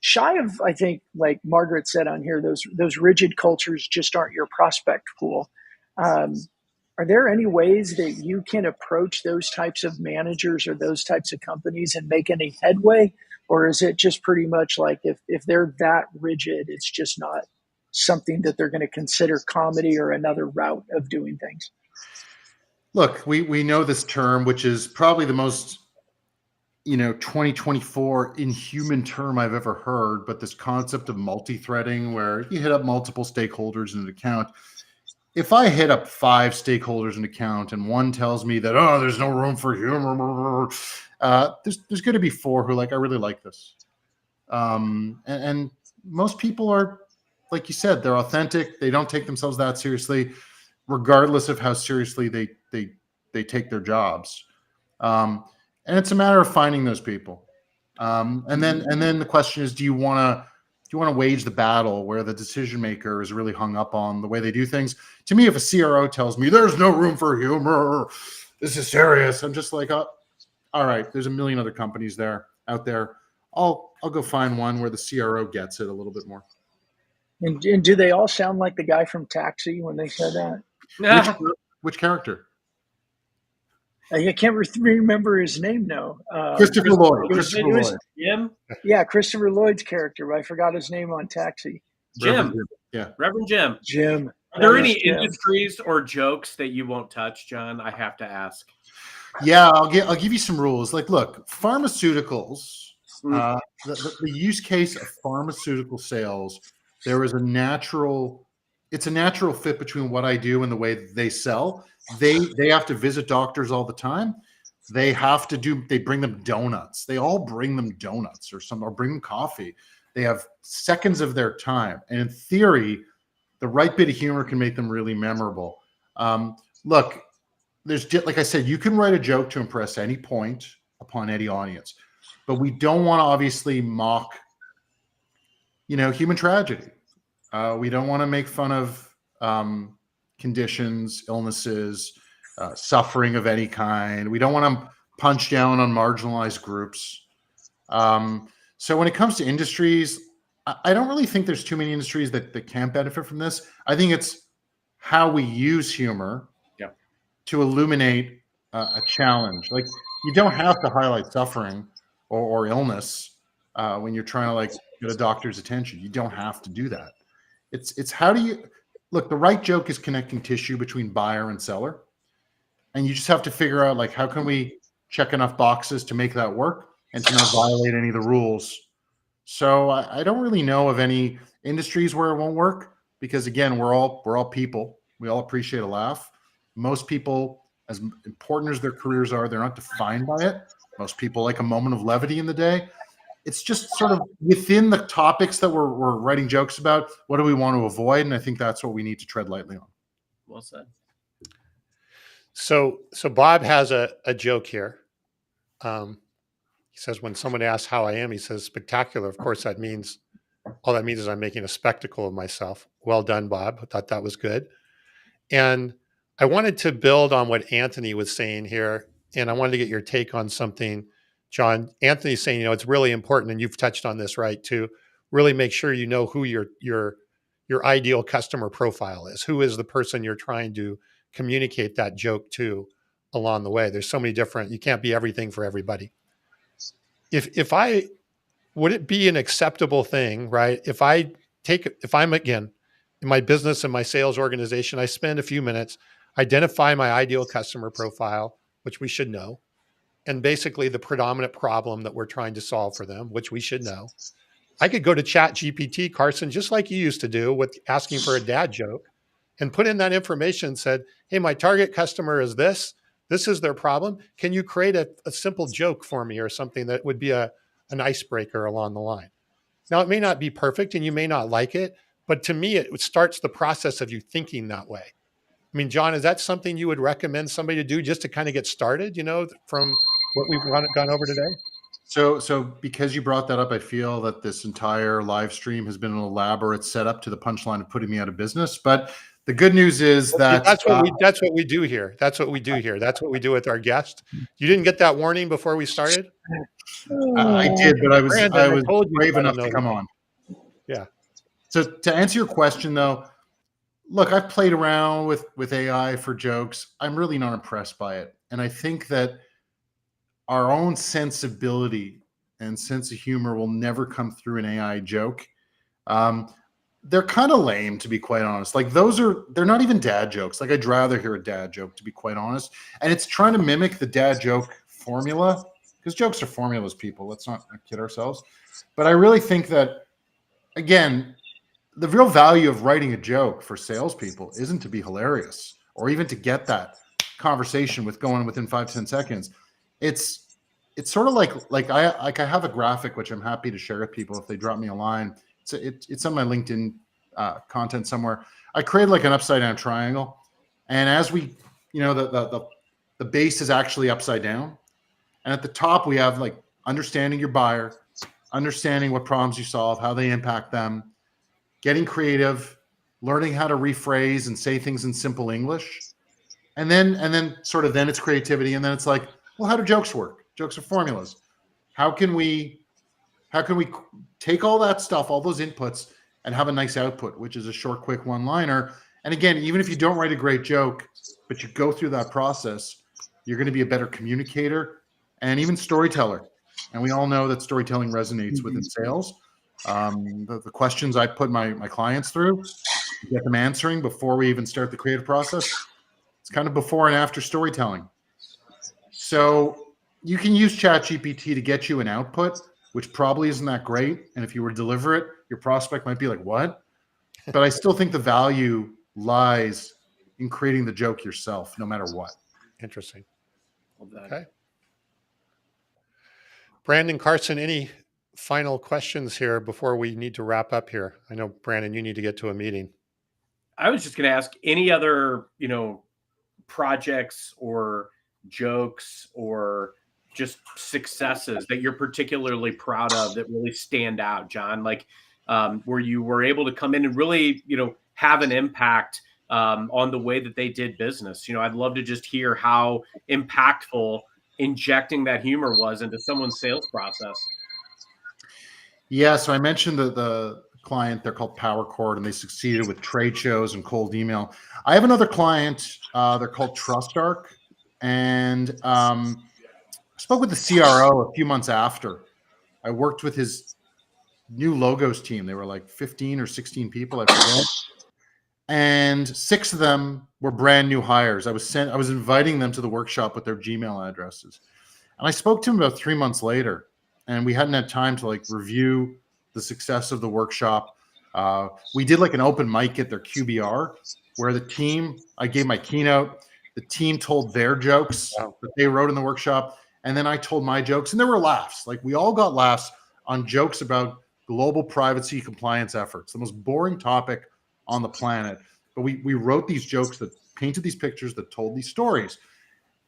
Shy of, I think, like Margaret said on here, those rigid cultures just aren't your prospect pool. Are there any ways that you can approach those types of managers or those types of companies and make any headway? Or is it just pretty much like, if they're that rigid, it's just not something that they're going to consider comedy or another route of doing things? Look, we know this term, which is probably the most 2024 inhuman term I've ever heard, but this concept of multi-threading, where you hit up multiple stakeholders in an account. If I hit up 5 stakeholders in an account and one tells me that, oh, there's no room for humor, there's going to be 4 who I really like this. And most people are, like you said, they're authentic. They don't take themselves that seriously, regardless of how seriously they take their jobs. And it's a matter of finding those people. And then the question is, do you want to wage the battle where the decision maker is really hung up on the way they do things? To me, if a CRO tells me there's no room for humor, this is serious, I'm just like, oh, all right, there's a million other companies out there. I'll go find one where the CRO gets it a little bit more. And do they all sound like the guy from Taxi when they said that? Which character? I can't remember his name now. Christopher Lloyd. Jim? Yeah, Christopher Lloyd's character, but I forgot his name on Taxi. Jim. Reverend Jim. Jim. Are there any industries or jokes that you won't touch, John? I have to ask. Yeah, I'll give you some rules. Like, look, pharmaceuticals, the use case of pharmaceutical sales, there is a natural fit between what I do and the way they sell. They have to visit doctors all the time. They bring them donuts. They all bring them donuts or bring them coffee. They have seconds of their time. And in theory, the right bit of humor can make them really memorable. Look, like I said, you can write a joke to impress any point upon any audience, but we don't want to obviously mock, human tragedy. We don't want to make fun of conditions, illnesses, suffering of any kind. We don't want to punch down on marginalized groups. So when it comes to industries, I don't really think there's too many industries that can't benefit from this. I think it's how we use humor to illuminate a challenge. Like, you don't have to highlight suffering or illness when you're trying to get a doctor's attention. You don't have to do that. It's how do you look? The right joke is connecting tissue between buyer and seller, and you just have to figure out how can we check enough boxes to make that work and to not violate any of the rules. So I don't really know of any industries where it won't work, because again, we're all people. We all appreciate a laugh. Most people, as important as their careers are, they're not defined by it. Most people like a moment of levity in the day. it's just sort of within the topics that we're writing jokes about. What do we want to avoid? And I think that's what we need to tread lightly on. Well said. So Bob has a joke here. He says, when someone asks how I am, he says, spectacular. Of course, all that means is I'm making a spectacle of myself. Well done, Bob. I thought that was good. And I wanted to build on what Anthony was saying here. And I wanted to get your take on something, Jon. Anthony's saying, it's really important, and you've touched on this, right, to really make sure you know who your ideal customer profile is. Who is the person you're trying to communicate that joke to along the way? There's so many different, you can't be everything for everybody. Would it be an acceptable thing, right? If I'm again in my business and my sales organization, I spend a few minutes, identify my ideal customer profile, which we should know, and basically the predominant problem that we're trying to solve for them, which we should know. I could go to Chat GPT, Carson, just like you used to do with asking for a dad joke, and put in that information and said, hey, my target customer is this. This is their problem. Can you create a simple joke for me or something that would be an icebreaker along the line? Now, it may not be perfect and you may not like it, but to me, it starts the process of you thinking that way. I mean, Jon, is that something you would recommend somebody to do just to kind of get started, from what we've gone over today? So because you brought that up, I feel that this entire live stream has been an elaborate setup to the punchline of putting me out of business. But the good news is that that's what we do here. That's what we do here. That's what we do with our guest. You didn't get that warning before we started? I did, but I was told you brave enough to come on. Yeah. So to answer your question, though, look, I've played around with AI for jokes. I'm really not impressed by it. And I think that our own sensibility and sense of humor will never come through an AI joke. They're kind of lame, to be quite honest. Like they're not even dad jokes. Like I'd rather hear a dad joke, to be quite honest. And it's trying to mimic the dad joke formula, because jokes are formulas, people. Let's not kid ourselves. But I really think that, again, the real value of writing a joke for salespeople isn't to be hilarious or even to get that conversation going within 5-10 seconds. It's sort of like I have a graphic which I'm happy to share with people if they drop me a line. It's on my LinkedIn content somewhere. I created like an upside down triangle, and as we, the base is actually upside down, and at the top we have like understanding your buyer, understanding what problems you solve, how they impact them, getting creative, learning how to rephrase and say things in simple English, and then then it's creativity, and then it's like, well, how do jokes work? Jokes are formulas. How can we take all that stuff, all those inputs, and have a nice output, which is a short, quick one-liner? And again, even if you don't write a great joke, but you go through that process, you're going to be a better communicator and even storyteller. And we all know that storytelling resonates within sales. The questions I put my clients through, get them answering before we even start the creative process, it's kind of before and after storytelling. So you can use ChatGPT to get you an output, which probably isn't that great. And if you were to deliver it, your prospect might be like, what? But I still think the value lies in creating the joke yourself, no matter what. Interesting. Okay. Brandon, Carson, any final questions here before we need to wrap up here? I know, Brandon, you need to get to a meeting. I was just going to ask any other, projects or jokes or just successes that you're particularly proud of that really stand out, Jon, like where you were able to come in and really, have an impact on the way that they did business. I'd love to just hear how impactful injecting that humor was into someone's sales process. Yeah. So I mentioned the client, they're called PowerCord, and they succeeded with trade shows and cold email. I have another client, they're called TrustArc. And I spoke with the CRO a few months after. I worked with his new logos team. They were like 15 or 16 people, I forget. And 6 of them were brand new hires. I was inviting them to the workshop with their Gmail addresses. And I spoke to them about 3 months later, and we hadn't had time to like review the success of the workshop. We did like an open mic at their QBR where I gave my keynote. The team told their jokes that they wrote in the workshop, and then I told my jokes, and there were laughs. Like we all got laughs. on jokes about global privacy compliance efforts, the most boring topic on the planet. But we wrote these jokes that painted these pictures that told these stories.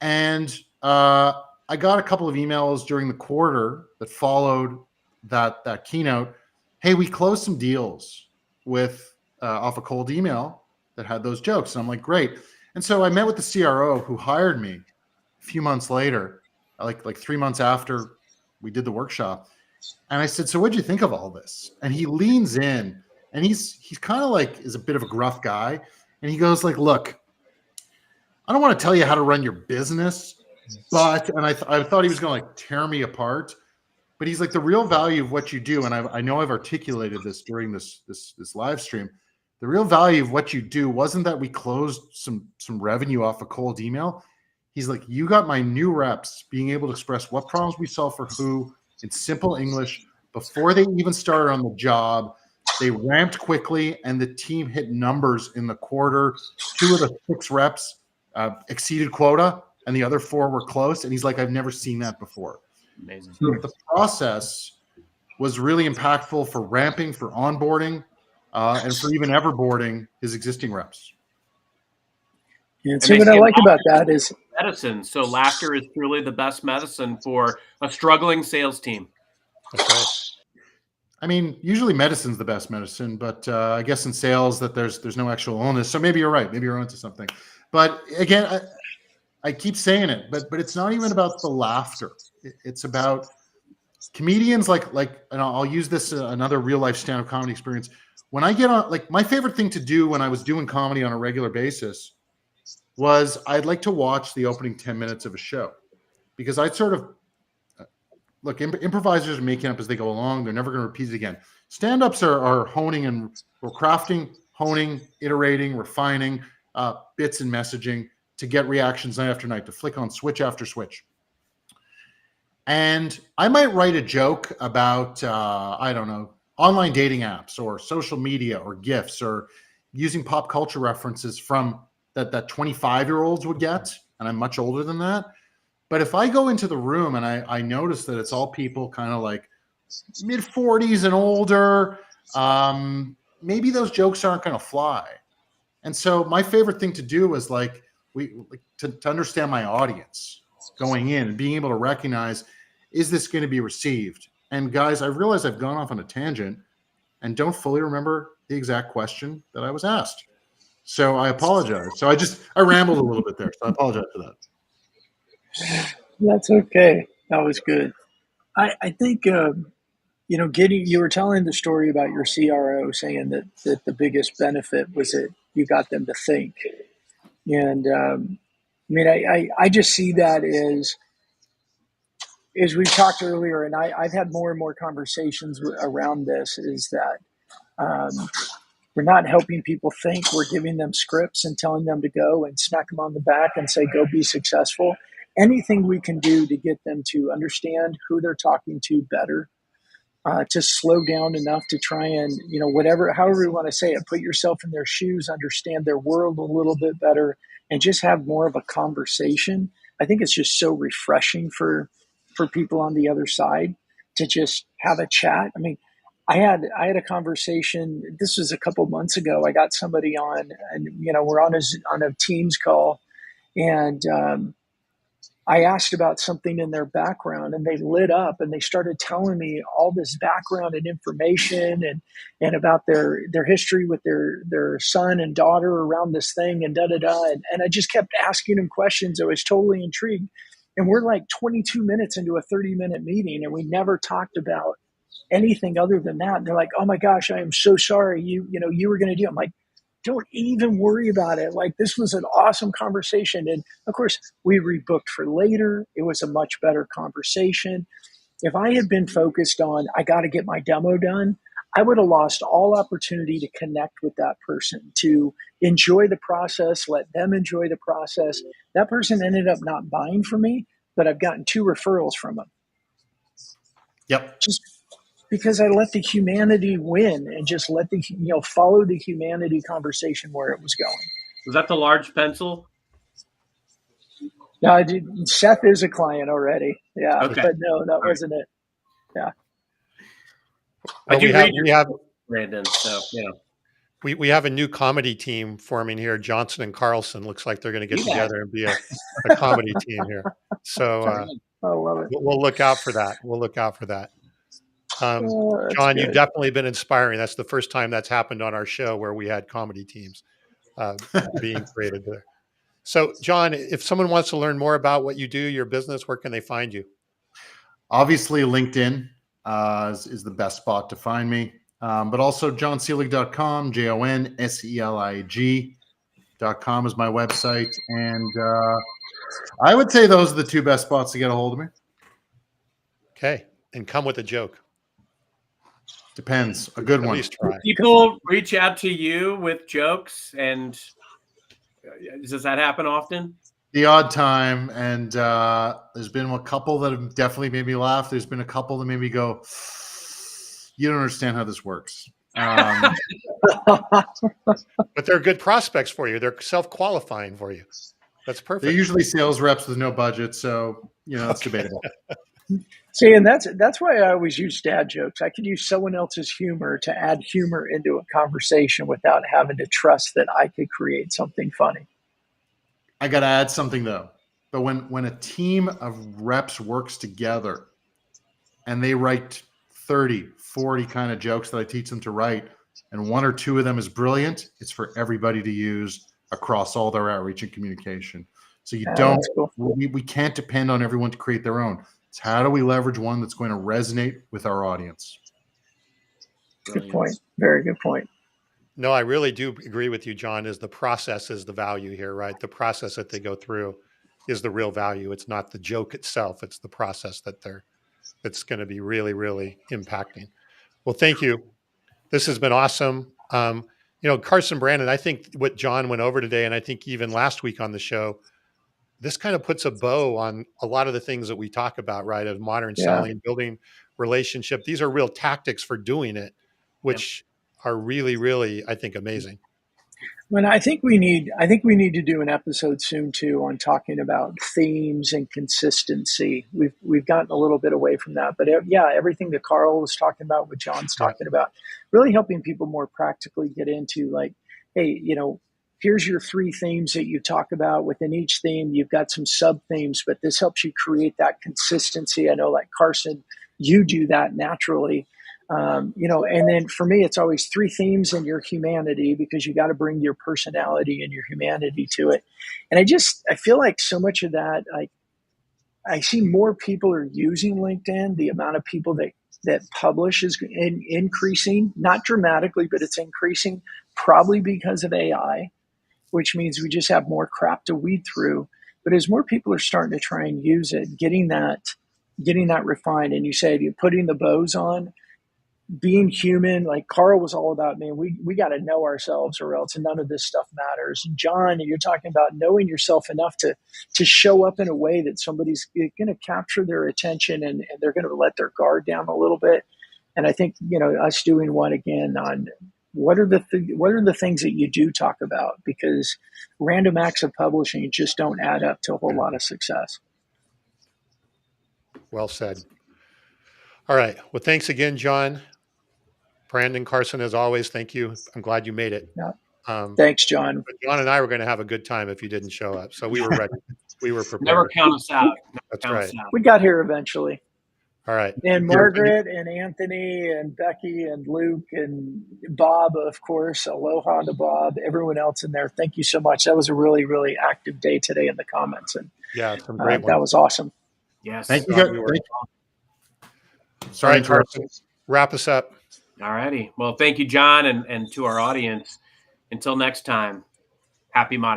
And I got a couple of emails during the quarter that followed that keynote. Hey, we closed some deals with off a cold email that had those jokes. And I'm like, great. And so I met with the CRO who hired me a few months later, like 3 months after we did the workshop. And I said, so what'd you think of all this? And he leans in, and he's kind of like is a bit of a gruff guy. And he goes like, look, I don't want to tell you how to run your business, but, and I thought he was going to like tear me apart, but he's like, the real value of what you do. And I know I've articulated this during this live stream. The real value of what you do wasn't that we closed some revenue off a cold email. He's like, you got my new reps being able to express what problems we solve for who in simple English before they even started on the job. They ramped quickly, and the team hit numbers in the quarter. 2 of the 6 reps exceeded quota, and the other 4 were close. And he's like, I've never seen that before. Amazing. So the process was really impactful for ramping, for onboarding, and for even everboarding his existing reps. And so what I like about that is medicine. So laughter is truly the best medicine for a struggling sales team. That's right. I mean, usually medicine's the best medicine, but I guess in sales that there's no actual illness. So maybe you're right. Maybe you're onto something. But again, I keep saying it, but it's not even about the laughter. It's about comedians like, and I'll use this another real life stand-up comedy experience. When I get on, like my favorite thing to do when I was doing comedy on a regular basis was I'd like to watch the opening 10 minutes of a show, because I'd sort of look, improvisers are making up as they go along. They're never going to repeat it again. Stand-ups are honing, and we're crafting, honing, iterating, refining bits and messaging to get reactions night after night, to flick on switch after switch. And I might write a joke about, I don't know, online dating apps or social media or GIFs or using pop culture references from that 25-year-olds would get. And I'm much older than that. But if I go into the room and I notice that it's all people kind of like mid-40s and older, maybe those jokes aren't going to fly. And so my favorite thing to do is to understand my audience going in and being able to recognize, is this going to be received? And guys, I realize I've gone off on a tangent and don't fully remember the exact question that I was asked. So I apologize. So I rambled a little bit there. So I apologize for that. That's okay. That was good. I think, you were telling the story about your CRO saying that the biggest benefit was that you got them to think. And I just see that as we talked earlier, and I've had more and more conversations around this, is that we're not helping people think. We're giving them scripts and telling them to go and smack them on the back and say, go be successful. Anything we can do to get them to understand who they're talking to better, to slow down enough to try and, however you want to say it, put yourself in their shoes, understand their world a little bit better, and just have more of a conversation. I think it's just so refreshing for people on the other side to just have a chat. I mean, I had a conversation. This was a couple months ago. I got somebody on, and we're on a Teams call, and I asked about something in their background, and they lit up and they started telling me all this background and information and about their history with their son and daughter around this thing and da-da-da. And I just kept asking them questions. I was totally intrigued. And we're like 22 minutes into a 30-minute meeting, and we never talked about anything other than that. And they're like, oh my gosh, I am so sorry. You were going to do it. I'm like, don't even worry about it. Like, this was an awesome conversation. And of course, we rebooked for later. It was a much better conversation. If I had been focused on, I got to get my demo done, I would have lost all opportunity to connect with that person, to enjoy the process, let them enjoy the process. That person ended up not buying from me, but I've gotten 2 referrals from them. Yep. Just because I let the humanity win and just let follow the humanity conversation where it was going. Was that the large pencil? No, Seth is a client already. Yeah, Okay. But no, that wasn't it. Yeah. I do we read have your Brandon. So yeah, we have a new comedy team forming here. Johnson and Carlson looks like they're going to get See that? together and be a comedy team here. So I love it. we'll look out for that. We'll look out for that. That's John, you've good. definitely been inspiring. That's the first time that's happened on our show where we had comedy teams being created there. So, John, if someone wants to learn more about what you do, your business, where can they find you? Obviously, LinkedIn is the best spot to find me. But also jonselig.com, JONSELIG.com is my website. And I would say those are the two best spots to get a hold of me. Okay. And come with a joke. Depends. A good At one. least try. People reach out to you with jokes, and does that happen often? The odd time. And there's been a couple that have definitely made me laugh. There's been a couple that made me go, you don't understand how this works. But they're good prospects for you. They're self-qualifying for you. That's perfect. They're usually sales reps with no budget. So, it's debatable. See, and that's why I always use dad jokes. I could use someone else's humor to add humor into a conversation without having to trust that I could create something funny. I got to add something though. But when a team of reps works together and they write 30, 40 kind of jokes that I teach them to write, and one or two of them is brilliant, it's for everybody to use across all their outreach and communication. So That's cool. we can't depend on everyone to create their own. It's how do we leverage one that's going to resonate with our audience? Good point. Very good point. No, I really do agree with you, John, is the process is the value here, right? The process that they go through is the real value. It's not the joke itself. It's the process that's going to be really, really impacting. Well, thank you. This has been awesome. Carson, Brandon, I think what John went over today, and I think even last week on the show, this kind of puts a bow on a lot of the things that we talk about, right? Of modern selling, building relationship. These are real tactics for doing it, which are really, really, I think, amazing. Well, I think we need to do an episode soon too on talking about themes and consistency. We've gotten a little bit away from that, but everything that Carl was talking about, what John's talking about, really helping people more practically get into like, hey, here's your 3 themes that you talk about. Within each theme, you've got some sub themes, but this helps you create that consistency. I know, like Carson, you do that naturally. And then for me, it's always 3 themes in your humanity, because you got to bring your personality and your humanity to it. And I feel like so much of that, I see more people are using LinkedIn. The amount of people that publish is increasing, not dramatically, but it's increasing, probably because of AI, which means we just have more crap to weed through. But as more people are starting to try and use it, getting that refined, and you said you're putting the bows on, being human, like Carl was all about, man, we got to know ourselves or else none of this stuff matters. John, you're talking about knowing yourself enough to show up in a way that somebody's going to capture their attention and they're going to let their guard down a little bit. And I think, us doing one again on what are the things that you do talk about, because random acts of publishing just don't add up to a whole lot of success. Well said. All right. Well, thanks again, John. Brandon, Carson, as always, thank you. I'm glad you made it. Yeah. Thanks, John. But John and I were going to have a good time if you didn't show up. So we were ready. We were prepared. Never count us out. That's right. We got here eventually. All right. And Margaret and Anthony and Becky and Luke and Bob, of course. Aloha to Bob, everyone else in there. Thank you so much. That was a really, really active day today in the comments. And some great ones. That was awesome. Yes. Thank you. Sorry, Carson. Wrap us up. All righty. Well, thank you, John, and to our audience. Until next time, happy modern.